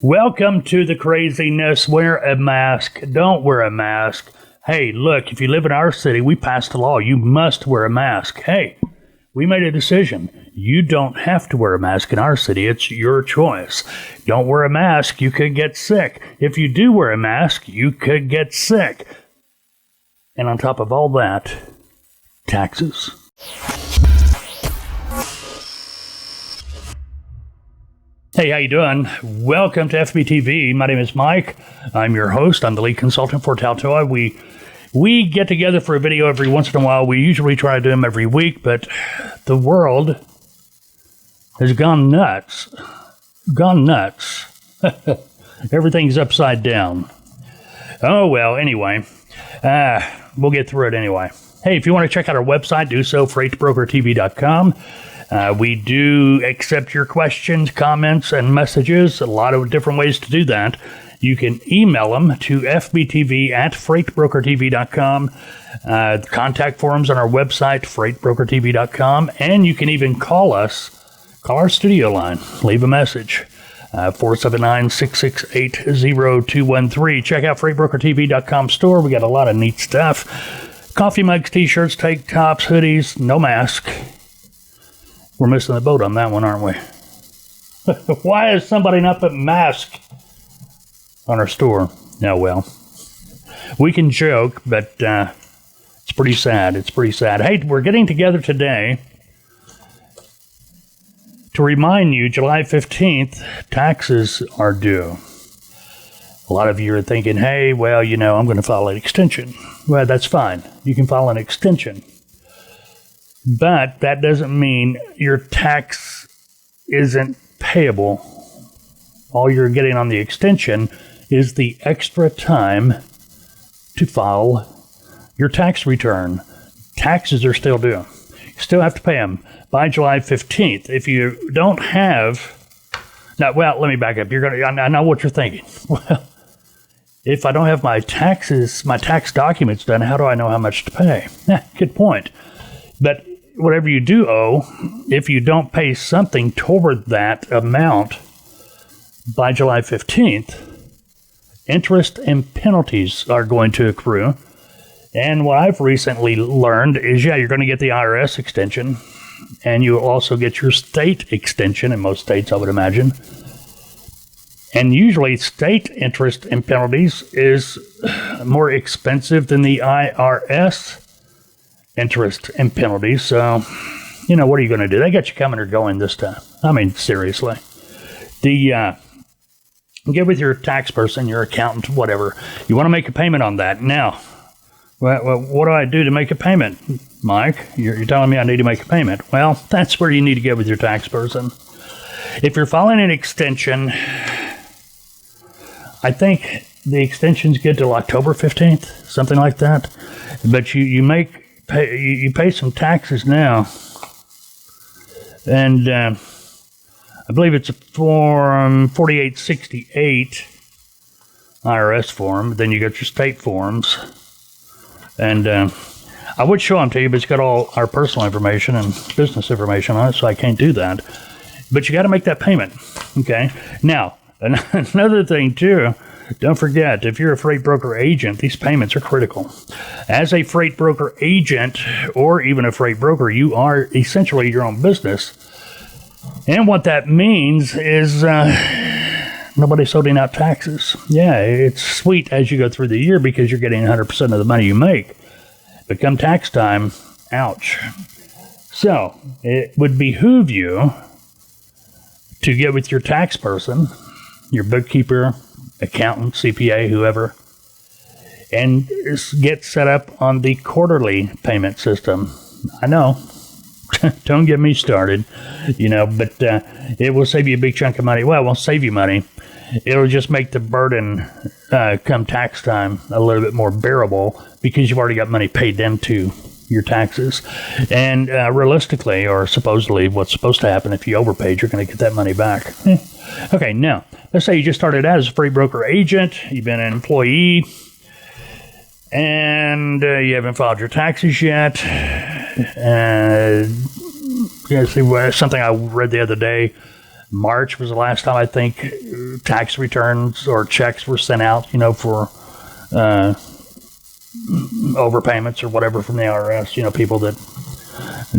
Welcome to the craziness. Wear a mask. Don't wear a mask. Hey, look, if you live in our city, we passed a law. You must wear a mask. Hey, we made a decision. You don't have to wear a mask in our city. It's your choice. Don't wear a mask. You could get sick. If you do wear a mask, you could get sick. And on top of all that, taxes. Hey, how you doing? Welcome to FBTV. My name is Mike. I'm your host. I'm the lead consultant for Taltoa. We get together for a video every once in a while. We usually try to do them every week, but the world has gone nuts. Everything's upside down. Oh, well, anyway. We'll get through it anyway. Hey, if you want to check out our website, do so, freightbrokertv.com. We do accept your questions, comments, and messages. A lot of different ways to do that. You can email them to fbtv@freightbrokertv.com. Contact forms on our website, freightbrokertv.com. And you can even call us. Call our studio line. Leave a message. 479-668-0213. Check out freightbrokertv.com store. We got a lot of neat stuff. Coffee mugs, t-shirts, tank tops, hoodies, no mask. We're missing the boat on that one, aren't we? Why is somebody not put mask on our store? Oh, well. We can joke, but it's pretty sad. Hey, we're getting together today to remind you, July 15th, taxes are due. A lot of you are thinking, hey, well, I'm going to file an extension. Well, that's fine. You can file an extension. But that doesn't mean your tax isn't payable. All you're getting on the extension is the extra time to file your tax return. Taxes are still due. You still have to pay them by July 15th. If you don't have... Now, well, let me back up. I know what you're thinking. Well, if I don't have my tax documents done, how do I know how much to pay? Good point. But whatever you do owe, if you don't pay something toward that amount by July 15th, interest and penalties are going to accrue. And what I've recently learned is, you're going to get the IRS extension, and you'll also get your state extension in most states, I would imagine. And usually state interest and penalties is more expensive than the IRS interest and penalties. So, what are you going to do? They got you coming or going this time. I mean, seriously. Get with your tax person, your accountant, whatever. You want to make a payment on that. Now, well, what do I do to make a payment, Mike? You're telling me I need to make a payment. Well, that's where you need to get with your tax person. If you're filing an extension, I think the extension's good till October 15th, something like that. But you pay some taxes now, and I believe it's a form 4868 IRS form. Then you got your state forms, and I would show them to you, but it's got all our personal information and business information on it, so I can't do that. But you got to make that payment, okay? Now, another thing too, don't forget, if you're a freight broker agent, these payments are critical. As a freight broker agent, or even a freight broker, you are essentially your own business. And what that means is nobody's holding out taxes. Yeah, it's sweet as you go through the year because you're getting 100% of the money you make. But come tax time, ouch. So, it would behoove you to get with your tax person, your bookkeeper, accountant, CPA, whoever, and get set up on the quarterly payment system. I know, don't get me started, but it will save you a big chunk of money. Well, it won't save you money. It'll just make the burden come tax time a little bit more bearable because you've already got money paid into your taxes. And realistically, or supposedly, what's supposed to happen if you overpaid, you're going to get that money back. Okay, now, let's say you just started out as a free broker agent, you've been an employee, and you haven't filed your taxes yet. Something I read the other day, March was the last time I think tax returns or checks were sent out, for overpayments or whatever from the IRS. People that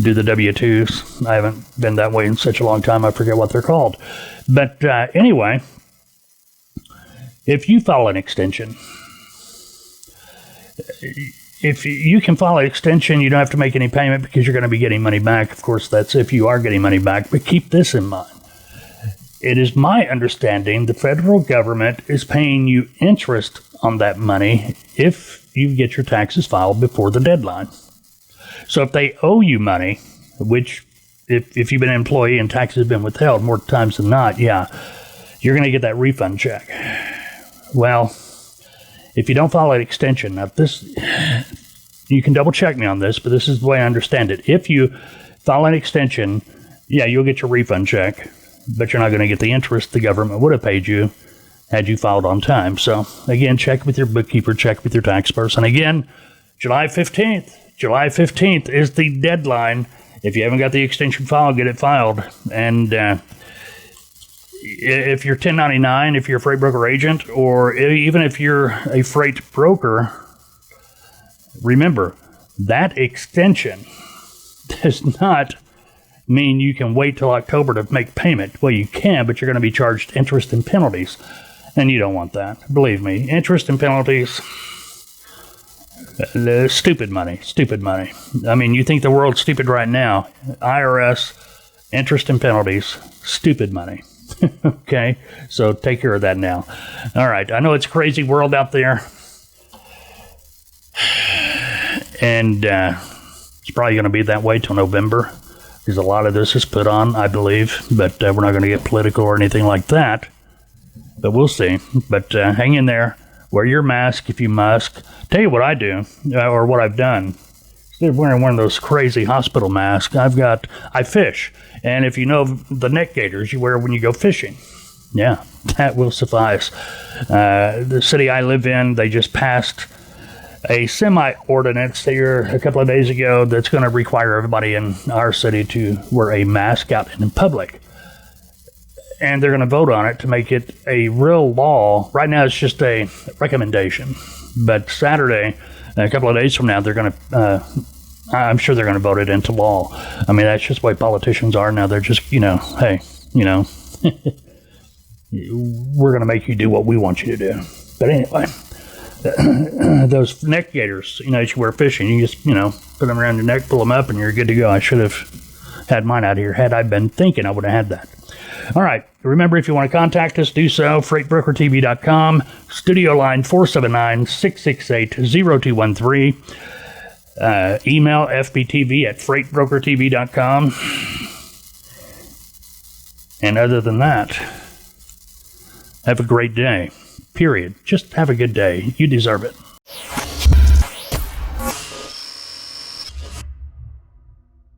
do the W-2s. I haven't been that way in such a long time. I forget what they're called. But anyway, if you file an extension, if you can file an extension, you don't have to make any payment because you're going to be getting money back. Of course, that's if you are getting money back. But keep this in mind. It is my understanding the federal government is paying you interest on that money if you get your taxes filed before the deadline. So if they owe you money, which if you've been an employee and taxes have been withheld more times than not, yeah, you're going to get that refund check. Well, if you don't file an extension, now this, you can double check me on this, but this is the way I understand it. If you file an extension, yeah, you'll get your refund check, but you're not going to get the interest the government would have paid you had you filed on time. So again, check with your bookkeeper, check with your tax person. Again, July 15th. July 15th is the deadline. If you haven't got the extension filed, get it filed. And if you're 1099, if you're a freight broker agent, or even if you're a freight broker, remember, that extension does not mean you can wait till October to make payment. Well, you can, but you're going to be charged interest and penalties. And you don't want that. Believe me, interest and penalties... stupid money. I mean, you think the world's stupid right now. IRS, interest and penalties, stupid money. Okay, so take care of that now. All right, I know it's a crazy world out there. And it's probably going to be that way till November, because a lot of this is put on, I believe. But we're not going to get political or anything like that. But we'll see. But hang in there. Wear your mask if you must. Tell you what I do, or what I've done. Instead of wearing one of those crazy hospital masks, I fish. And if you know the neck gaiters you wear when you go fishing, yeah, that will suffice. The city I live in, they just passed a semi-ordinance here a couple of days ago that's going to require everybody in our city to wear a mask out in public. And they're going to vote on it to make it a real law. Right now, it's just a recommendation. But Saturday, a couple of days from now, they're going to, I'm sure they're going to vote it into law. I mean, that's just the way politicians are now. They're just, hey, we're going to make you do what we want you to do. But anyway, those neck gaiters, as you wear fishing, you just, put them around your neck, pull them up, and you're good to go. I should have had mine out here. Had I been thinking, I would have had that. All right. Remember, if you want to contact us, do so. FreightBrokerTV.com. Studio line 479-668-0213. Email FBTV@FreightBrokerTV.com. And other than that, have a great day. Period. Just have a good day. You deserve it.